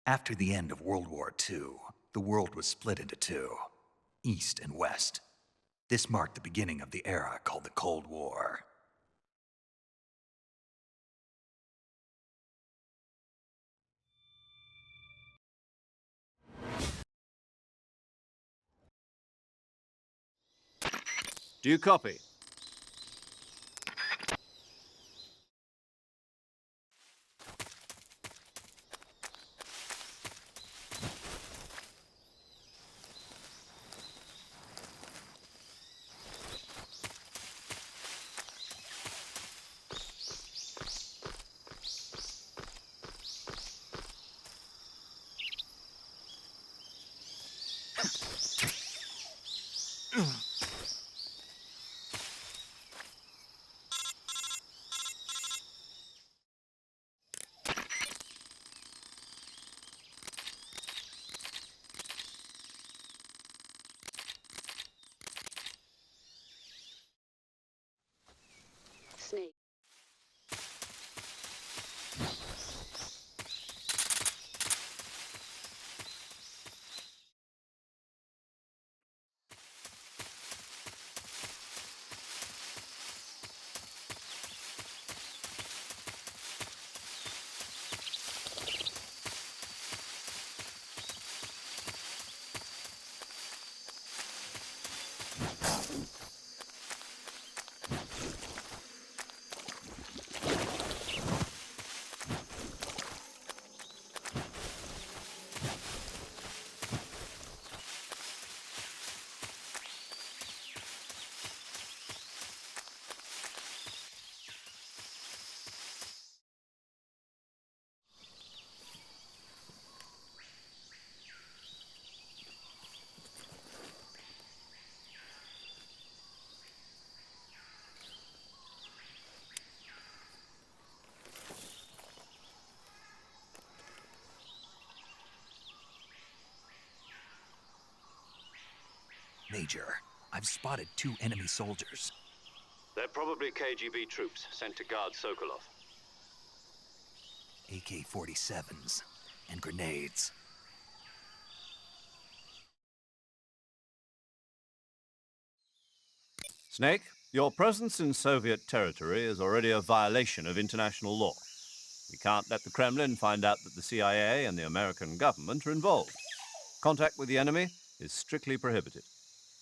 After the end of World War II, the world was split into two, East and West. This marked the beginning of the era called the Cold War. Do you copy? Snake. Major, I've spotted 2 enemy soldiers. They're probably KGB troops sent to guard Sokolov. AK-47s and grenades. Snake, your presence in Soviet territory is already a violation of international law. We can't let the Kremlin find out that the CIA and the American government are involved. Contact with the enemy is strictly prohibited.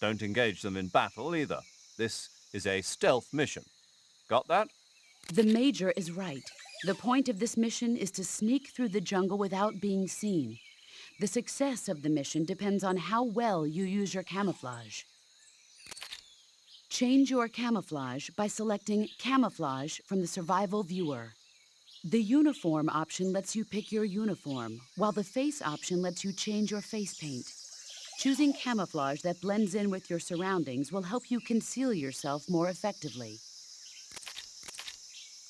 Don't engage them in battle either. This is a stealth mission. Got that? The Major is right. The point of this mission is to sneak through the jungle without being seen. The success of the mission depends on how well you use your camouflage. Change your camouflage by selecting Camouflage from the Survival Viewer. The Uniform option lets you pick your uniform, while the Face option lets you change your face paint. Choosing camouflage that blends in with your surroundings will help you conceal yourself more effectively.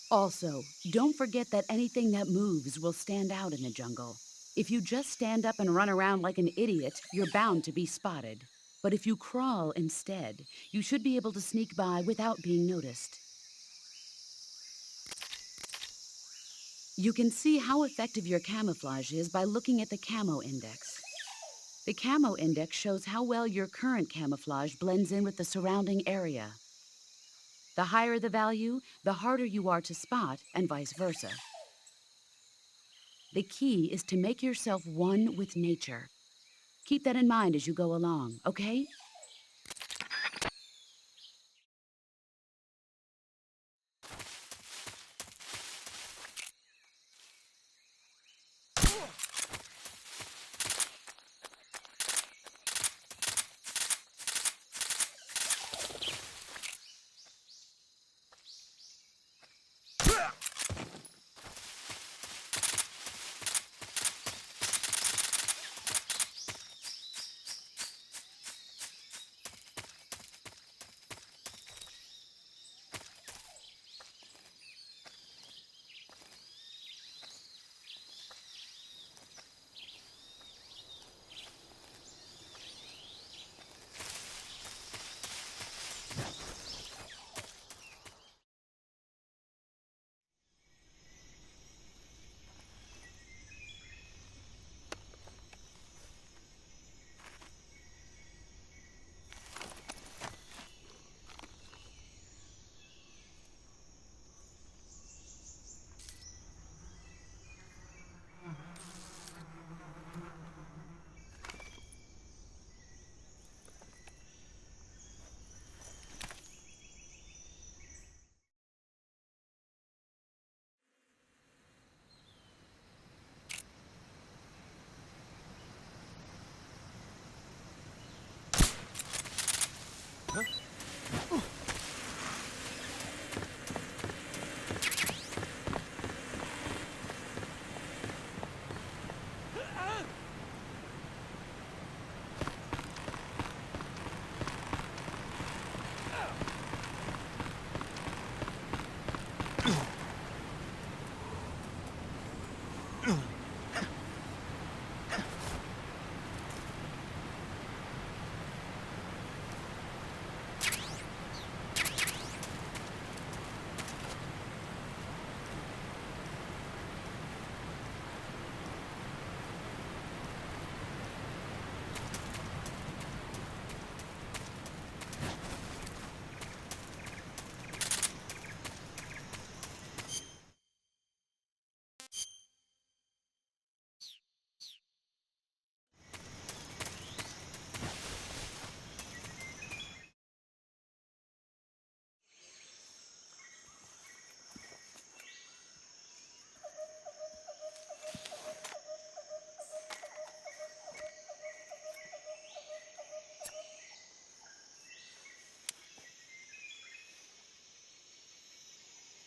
Also, don't forget that anything that moves will stand out in the jungle. If you just stand up and run around like an idiot, you're bound to be spotted. But if you crawl instead, you should be able to sneak by without being noticed. You can see how effective your camouflage is by looking at the Camo Index. The Camo Index shows how well your current camouflage blends in with the surrounding area. The higher the value, the harder you are to spot, and vice versa. The key is to make yourself one with nature. Keep that in mind as you go along, okay?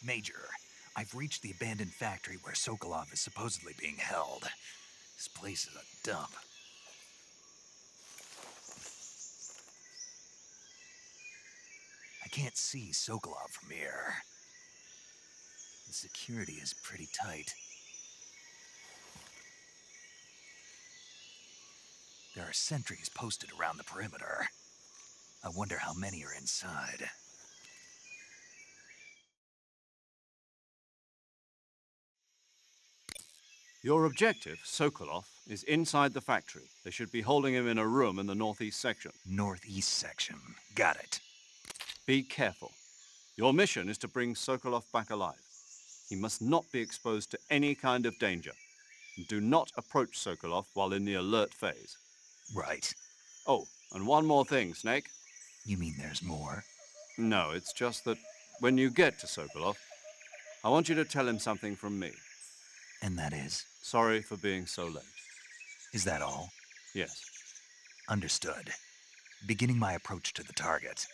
Major, I've reached the abandoned factory where Sokolov is supposedly being held. This place is a dump. I can't see Sokolov from here. The security is pretty tight. There are sentries posted around the perimeter. I wonder how many are inside. Your objective, Sokolov, is inside the factory. They should be holding him in a room in the northeast section. Northeast section. Got it. Be careful. Your mission is to bring Sokolov back alive. He must not be exposed to any kind of danger. Do not approach Sokolov while in the alert phase. Right. Oh, and one more thing, Snake. You mean there's more? No, it's just that when you get to Sokolov, I want you to tell him something from me. And that is? Sorry for being so late. Is that all? Yes. Understood. Beginning my approach to the target.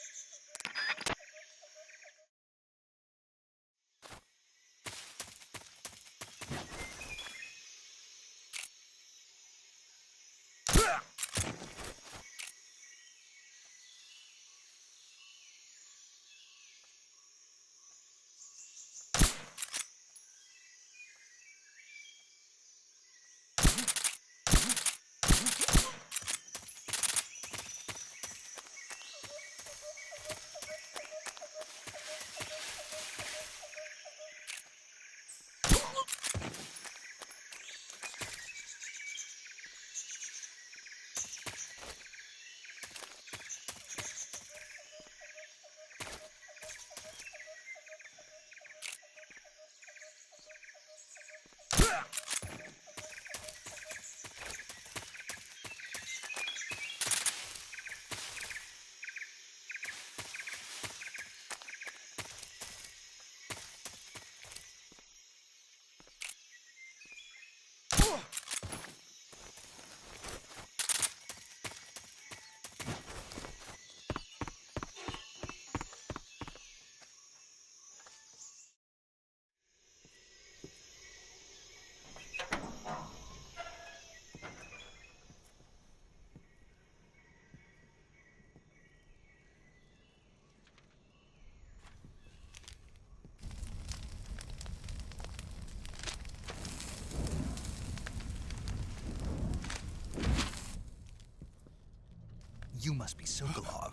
You must be Sokolov.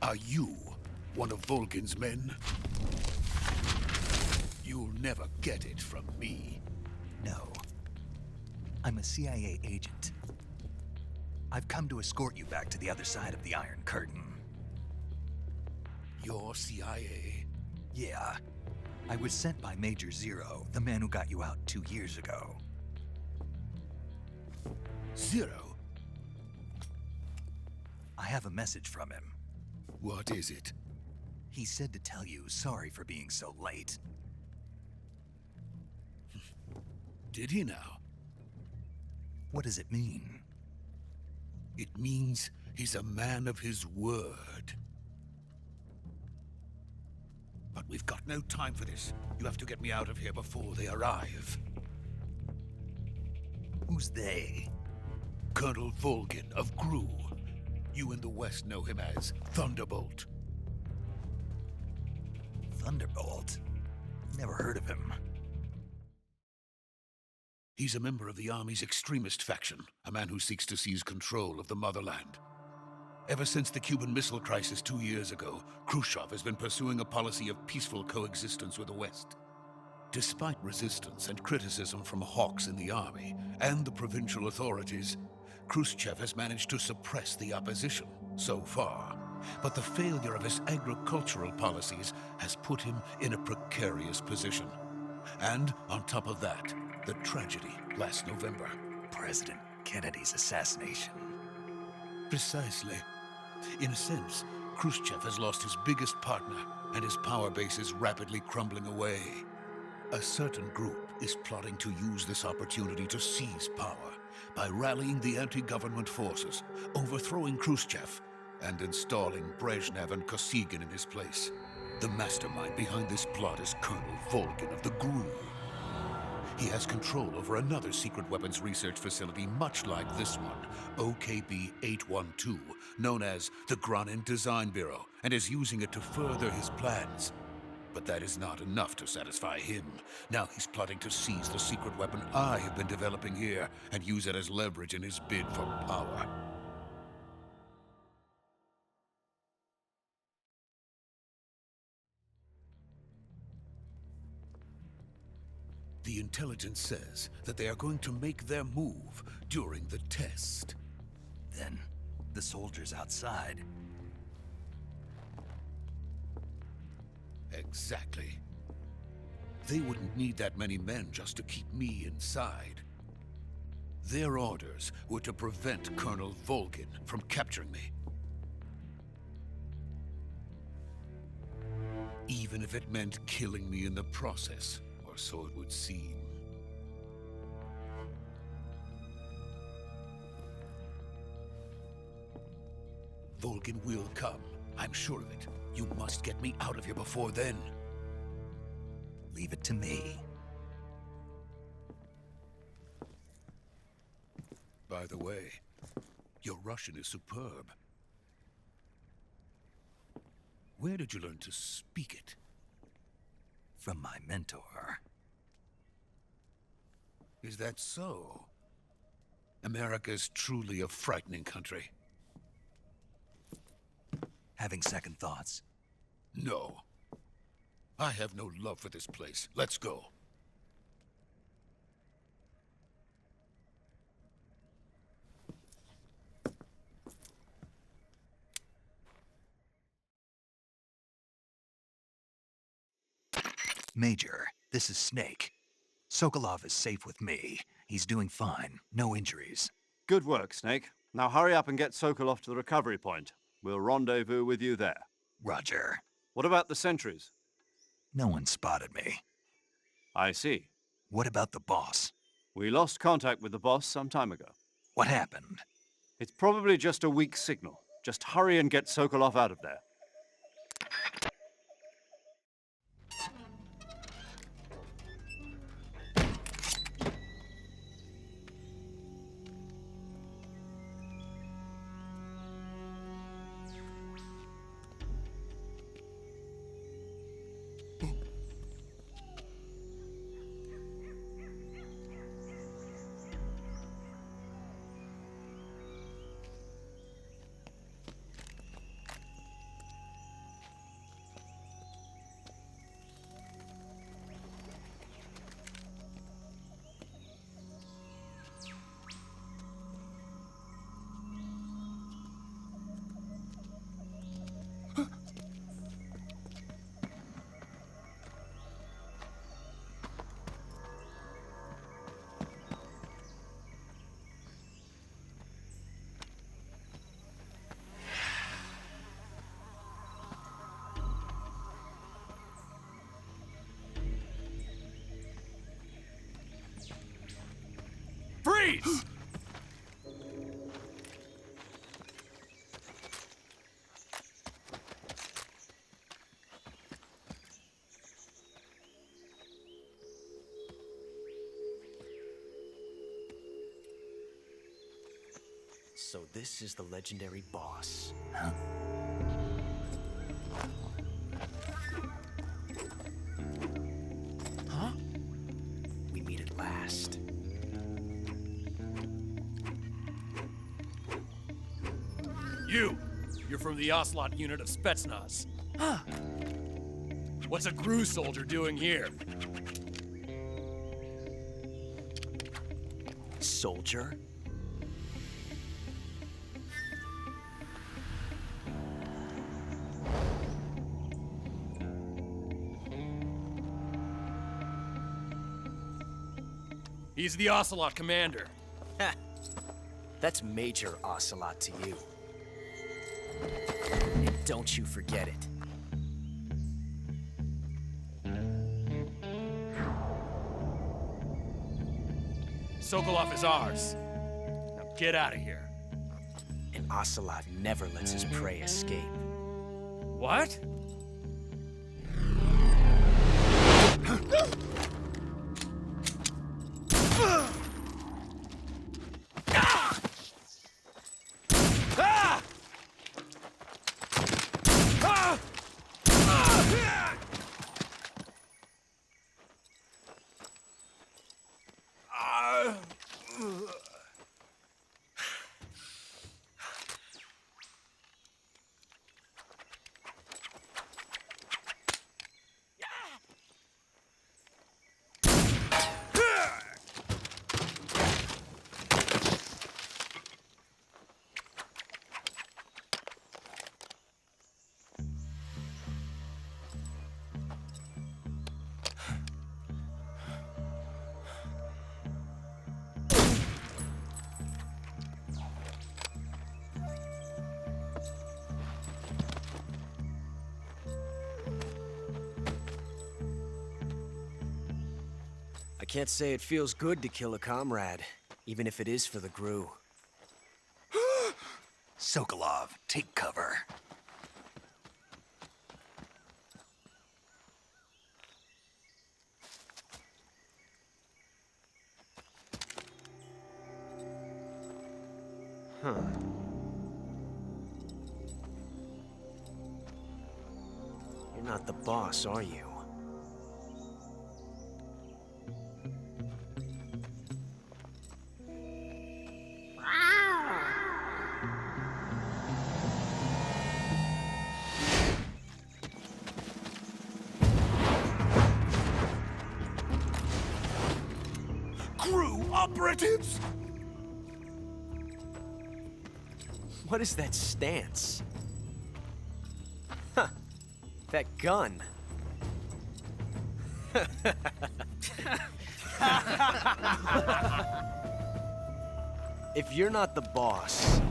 Are you one of Volgin's men? You'll never get it from me. No. I'm a CIA agent. I've come to escort you back to the other side of the Iron Curtain. You're CIA? Yeah. I was sent by Major Zero, the man who got you out 2 years ago. Zero? I have a message from him. What is it? He said to tell you sorry for being so late. Did he now? What does it mean? It means He's a man of his word. But we've got no time for this. You have to get me out of here before they arrive. Who's they? Colonel Volgin of Gru. You in the West know him as Thunderbolt. Thunderbolt? Never heard of him. He's a member of the Army's extremist faction, a man who seeks to seize control of the motherland. Ever since the Cuban Missile Crisis 2 years ago, Khrushchev has been pursuing a policy of peaceful coexistence with the West. Despite resistance and criticism from hawks in the army and the provincial authorities, Khrushchev has managed to suppress the opposition so far. But the failure of his agricultural policies has put him in a precarious position. And on top of that, the tragedy last November. President Kennedy's assassination. Precisely. In a sense, Khrushchev has lost his biggest partner, and his power base is rapidly crumbling away. A certain group is plotting to use this opportunity to seize power by rallying the anti-government forces, overthrowing Khrushchev, and installing Brezhnev and Kosygin in his place. The mastermind behind this plot is Colonel Volgin of the GRU. He has control over another secret weapons research facility much like this one, OKB-812, known as the Granin Design Bureau, and is using it to further his plans. But that is not enough to satisfy him. Now he's plotting to seize the secret weapon I have been developing here and use it as leverage in his bid for power. The intelligence says that they are going to make their move during the test. Then, the soldiers outside. Exactly. They wouldn't need that many men just to keep me inside. Their orders were to prevent Colonel Volgin from capturing me. Even if it meant killing me in the process, or so it would seem. Volgin will come. I'm sure of it. You must get me out of here before then. Leave it to me. By the way, your Russian is superb. Where did you learn to speak it? From my mentor. Is that so? America's truly a frightening country. Having second thoughts. No. I have no love for this place. Let's go. Major, this is Snake. Sokolov is safe with me. He's doing fine. No injuries. Good work, Snake. Now hurry up and get Sokolov to the recovery point. We'll rendezvous with you there. Roger. What about the sentries? No one spotted me. I see. What about the boss? We lost contact with the boss some time ago. What happened? It's probably just a weak signal. Just hurry and get Sokolov out of there. Freeze! So this is the legendary boss. Huh? Huh? We meet at last. You're from the Ocelot unit of Spetsnaz. Huh. What's a GRU soldier doing here? Soldier? He's the Ocelot commander. Ha! That's Major Ocelot to you. And don't you forget it. Sokolov is ours. Now get out of here. And Ocelot never lets his prey escape. What? I can't say it feels good to kill a comrade, even if it is for the GRU. Sokolov, take cover. Huh. You're not the boss, are you? GRU operatives! What is that stance? Huh. That gun. If you're not the boss,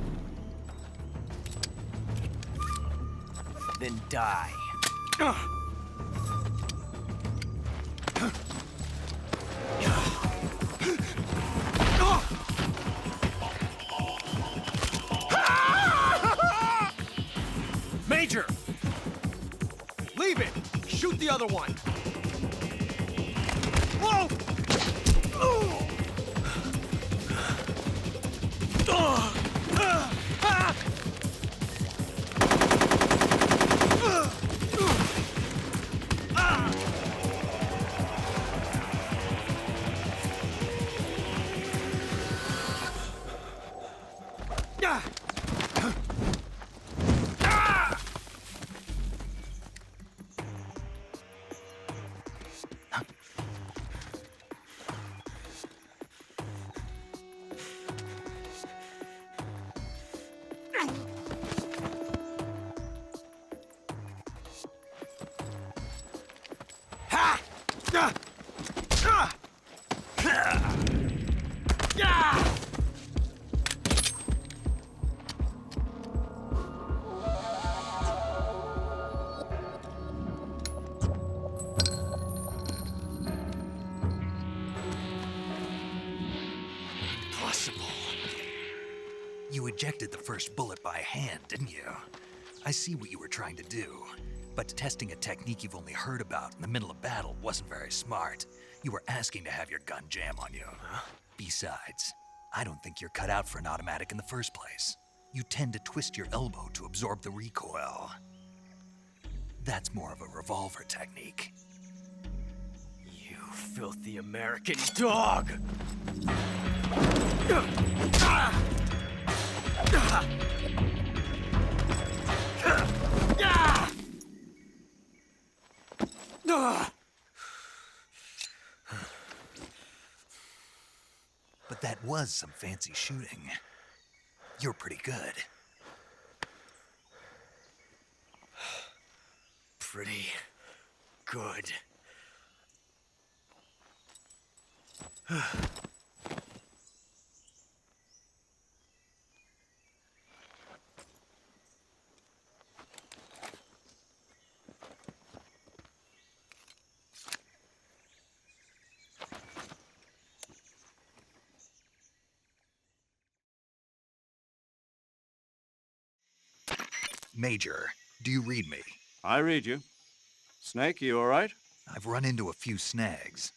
then die. Major! Leave it! Shoot the other one! Whoa! You ejected the first bullet by hand, didn't you? I see what you were trying to do, but testing a technique you've only heard about in the middle of battle wasn't very smart. You were asking to have your gun jam on you. Besides, I don't think you're cut out for an automatic in the first place. You tend to twist your elbow to absorb the recoil. That's more of a revolver technique. You filthy American dog! But that was some fancy shooting. You're pretty good. Pretty good. Major, do you read me? I read you. Snake, you all right? I've run into a few snags.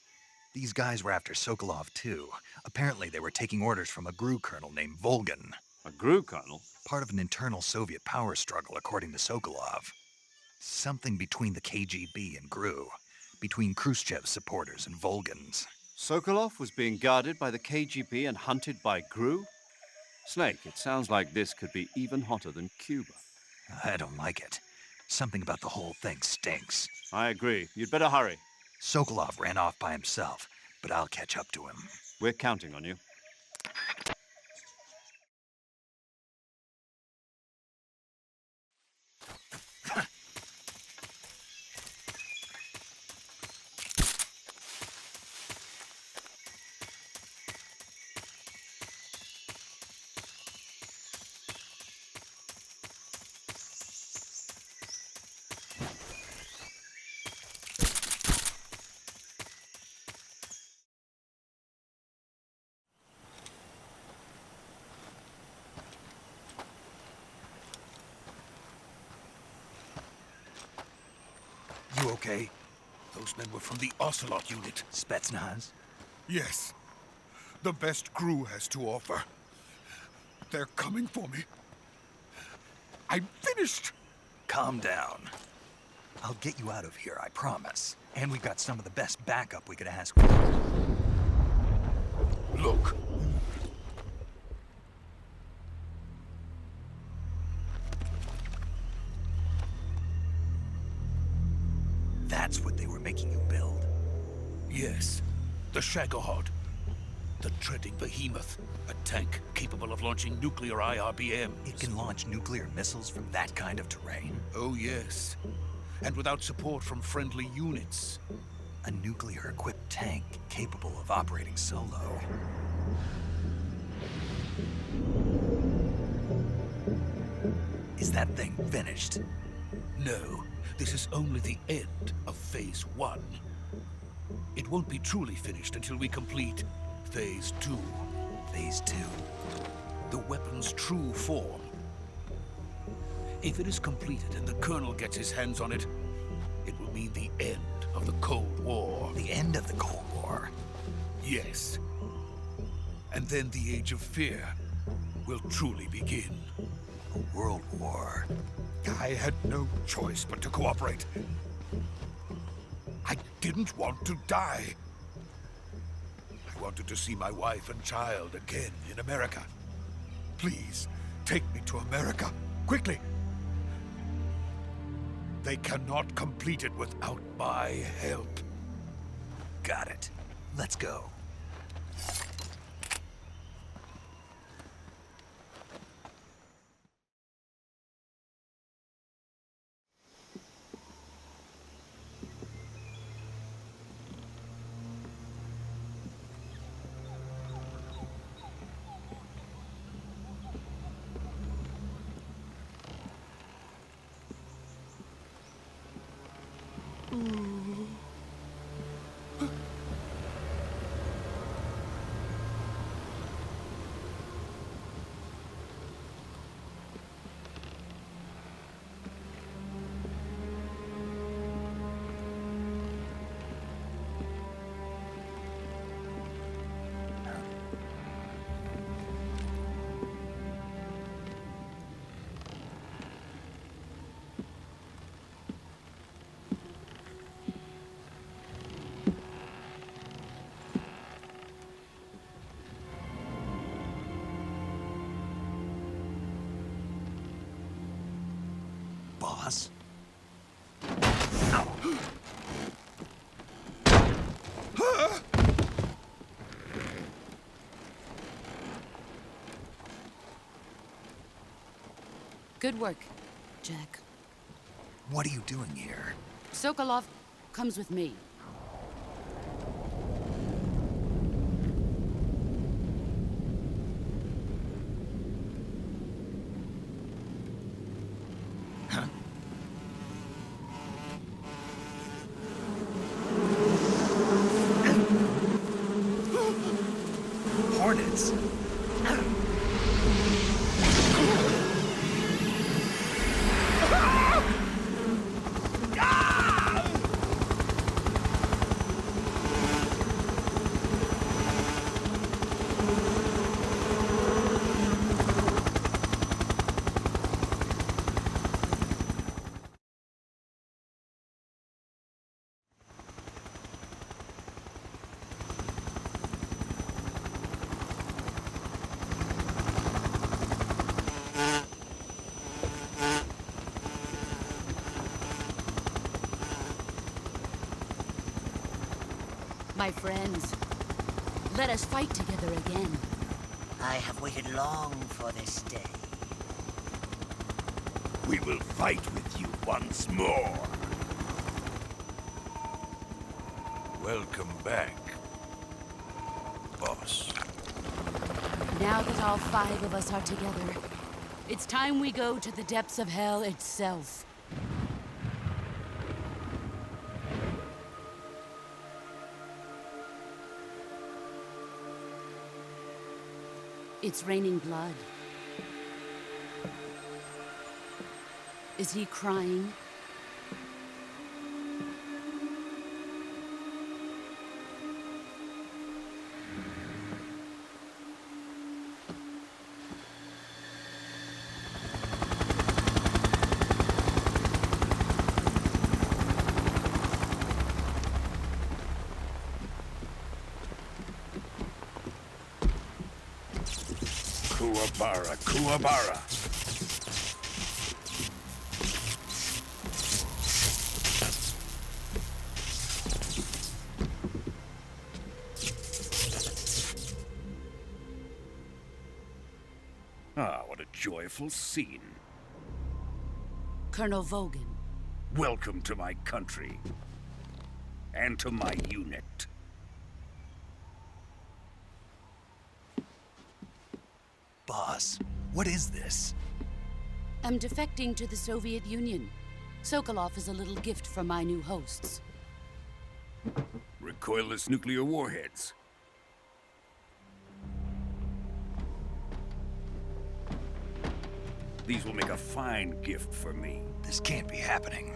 These guys were after Sokolov too. Apparently they were taking orders from a GRU colonel named Volgan. A GRU colonel? Part of an internal Soviet power struggle, according to Sokolov. Something between the KGB and GRU. Between Khrushchev's supporters and Volgan's. Sokolov was being guarded by the KGB and hunted by GRU? Snake, it sounds like this could be even hotter than Cuba. I don't like it. Something about the whole thing stinks. I agree. You'd better hurry. Sokolov ran off by himself, but I'll catch up to him. We're counting on you. You okay? Those men were from the Ocelot unit. Spetsnaz? Yes. The best GRU has to offer. They're coming for me. I'm finished! Calm down. I'll get you out of here, I promise. And we've got some of the best backup we could ask for. Look. That's what they were making you build? Yes. The Shagohod. The treading behemoth. A tank capable of launching nuclear IRBMs. It can launch nuclear missiles from that kind of terrain? Oh, yes. And without support from friendly units. A nuclear-equipped tank capable of operating solo. Is that thing finished? No, this is only the end of Phase 1. It won't be truly finished until we complete Phase 2. Phase 2? The weapon's true form. If it is completed and the Colonel gets his hands on it, it will mean the end of the Cold War. The end of the Cold War? Yes. And then the Age of Fear will truly begin. A world war? I had no choice but to cooperate. I didn't want to die. I wanted to see my wife and child again in America. Please, take me to America, quickly. They cannot complete it without my help. Got it. Let's go. Boss? Good work, Jack. What are you doing here? Sokolov comes with me. Hornets! My friends, let us fight together again. I have waited long for this day. We will fight with you once more. Welcome back, boss. Now that all 5 of us are together, it's time we go to the depths of hell itself. It's raining blood. Is he crying? Kuwabara, Kuwabara. Ah, what a joyful scene. Colonel Vogan. Welcome to my country. And to my unit. Boss, what is this? I'm defecting to the Soviet Union. Sokolov is a little gift from my new hosts. Recoilless nuclear warheads. These will make a fine gift for me. This can't be happening.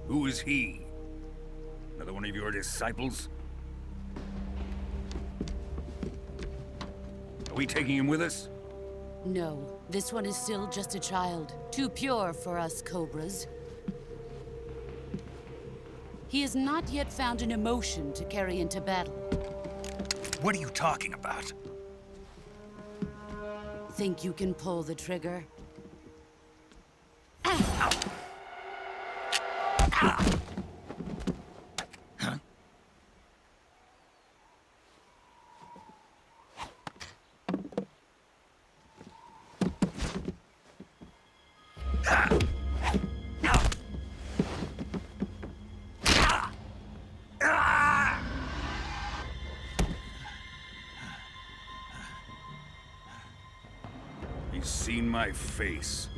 Who is he? Another one of your disciples? Are we taking him with us? No, this one is still just a child. Too pure for us Cobras. He has not yet found an emotion to carry into battle. What are you talking about? Think you can pull the trigger? He's seen my face.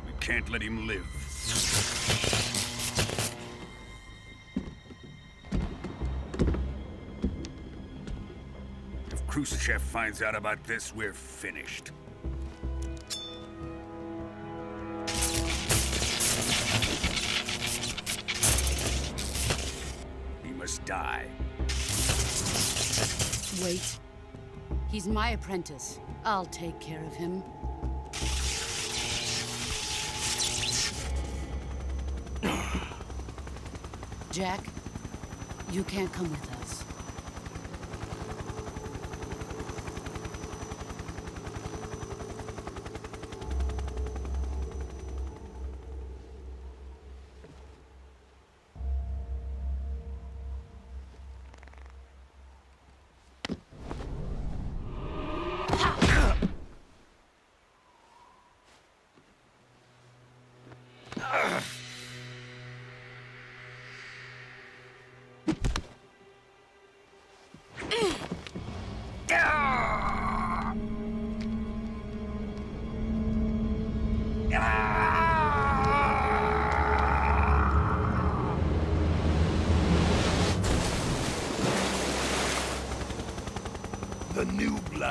We can't let him live. If Khrushchev finds out about this, we're finished. He must die. Wait. He's my apprentice. I'll take care of him. Jack, you can't come with us.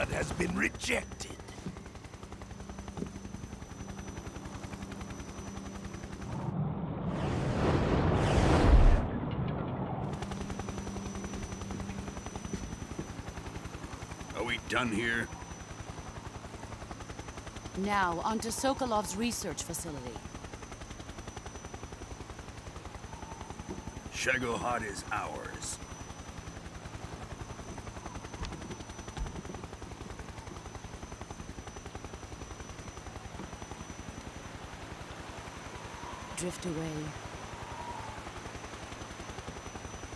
blood has been rejected. Are we done here? Now, on to Sokolov's research facility. Shagohod is ours. Drift away.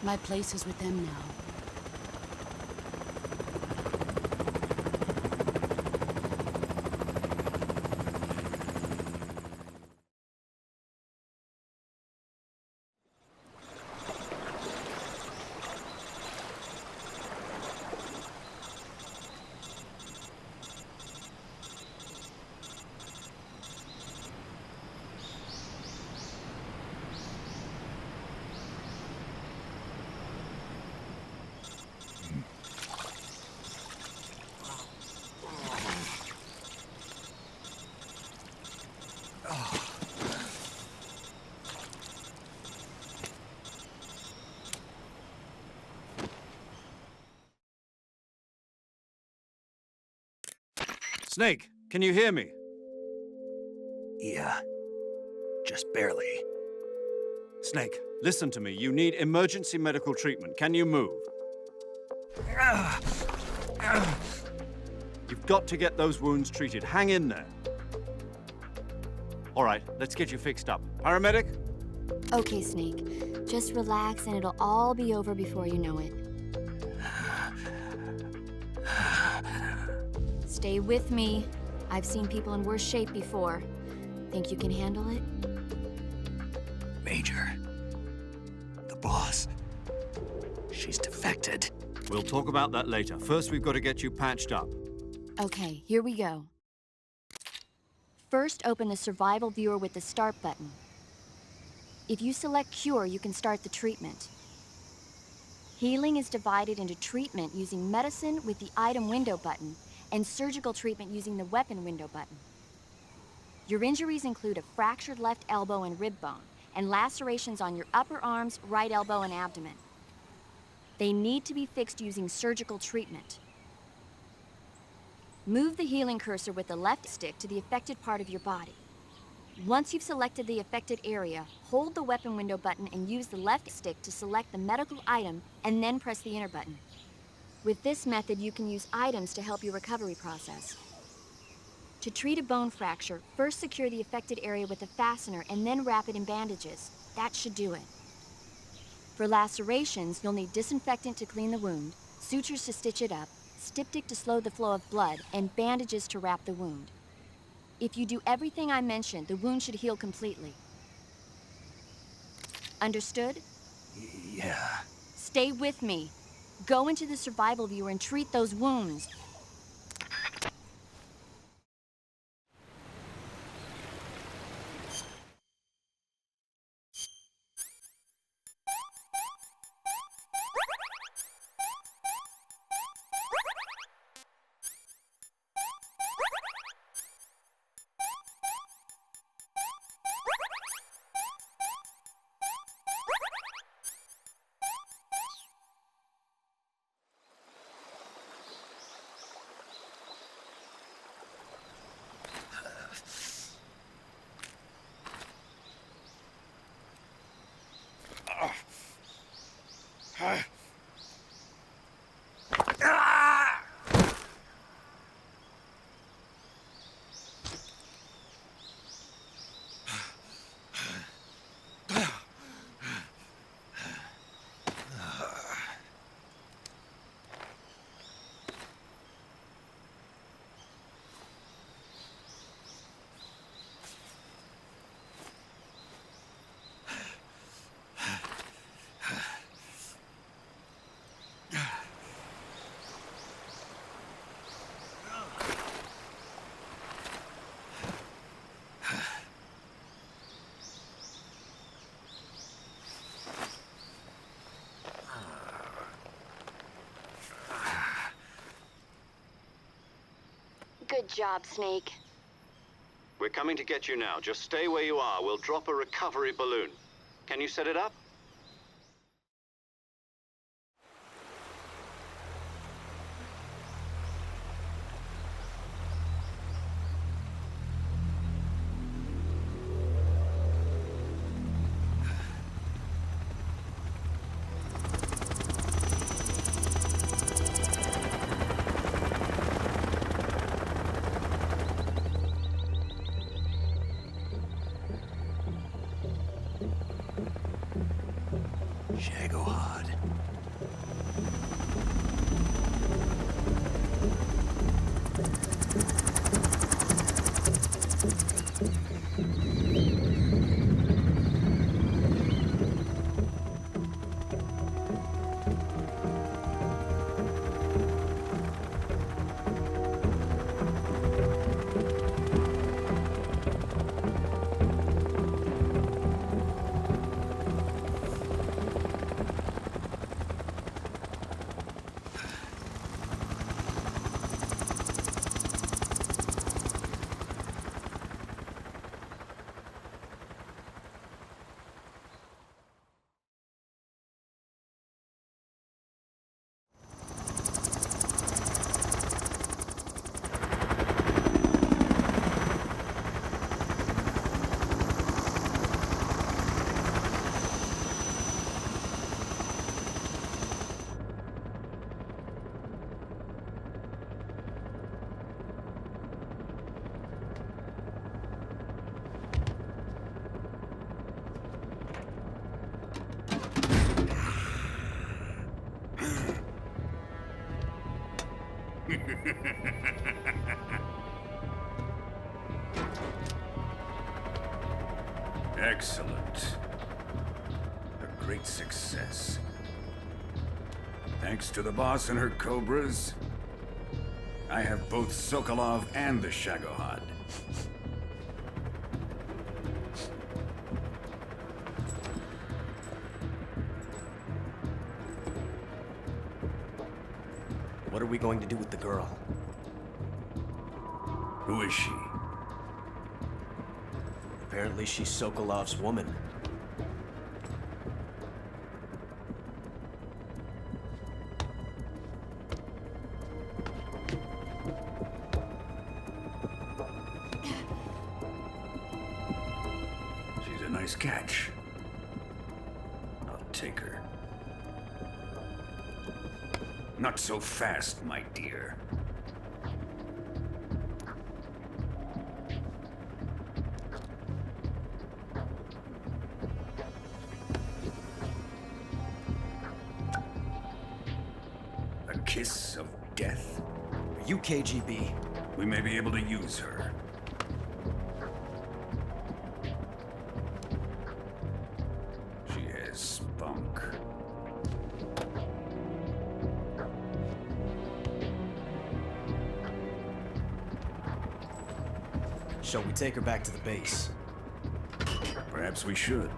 My place is with them now. Snake, can you hear me? Yeah. Just barely. Snake, listen to me. You need emergency medical treatment. Can you move? You've got to get those wounds treated. Hang in there. All right, let's get you fixed up. Paramedic? Okay, Snake. Just relax and it'll all be over before you know it. Stay with me. I've seen people in worse shape before. Think you can handle it? Major. The boss. She's defected. We'll talk about that later. First, we've got to get you patched up. Okay, here we go. First, open the survival viewer with the start button. If you select cure, you can start the treatment. Healing is divided into treatment using medicine with the item window button and surgical treatment using the weapon window button. Your injuries include a fractured left elbow and rib bone, and lacerations on your upper arms, right elbow, and abdomen. They need to be fixed using surgical treatment. Move the healing cursor with the left stick to the affected part of your body. Once you've selected the affected area, hold the weapon window button and use the left stick to select the medical item, and then press the enter button. With this method, you can use items to help your recovery process. To treat a bone fracture, first secure the affected area with a fastener and then wrap it in bandages. That should do it. For lacerations, you'll need disinfectant to clean the wound, sutures to stitch it up, styptic to slow the flow of blood, and bandages to wrap the wound. If you do everything I mentioned, the wound should heal completely. Understood? Yeah. Stay with me. Go into the survival viewer and treat those wounds. job, Snake. We're coming to get you now. Just stay where you are. We'll drop a recovery balloon. Can you set it up? Shagohod. Excellent. A great success. Thanks to the boss and her cobras, I have both Sokolov and the Shagohod. What are we going to do with the girl? Who is she? Apparently she's Sokolov's woman. She's a nice catch. I'll take her. Not so fast, my dear. A kiss of death. Are you KGB? We may be able to use her. She has spunk. Shall we take her back to the base? Perhaps we should.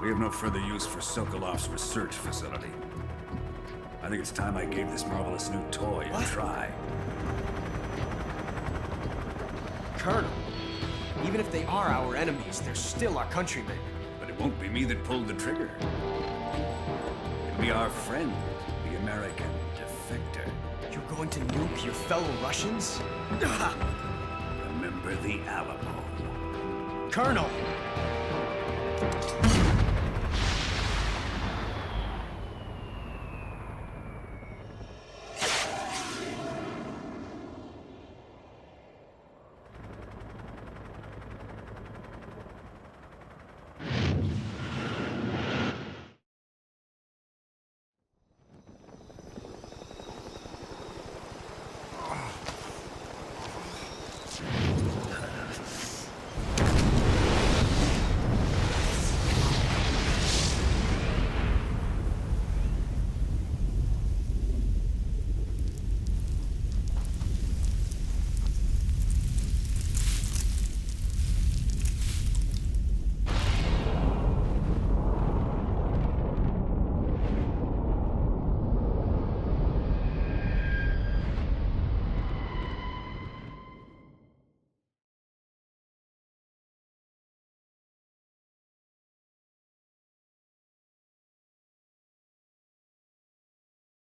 We have no further use for Sokolov's research facility. I think it's time I gave this marvelous new toy a try. Colonel, even if they are our enemies, they're still our countrymen. But it won't be me that pulled the trigger. It'll be our friend, the American defector. You're going to nuke your fellow Russians? Remember the Alamo. Colonel!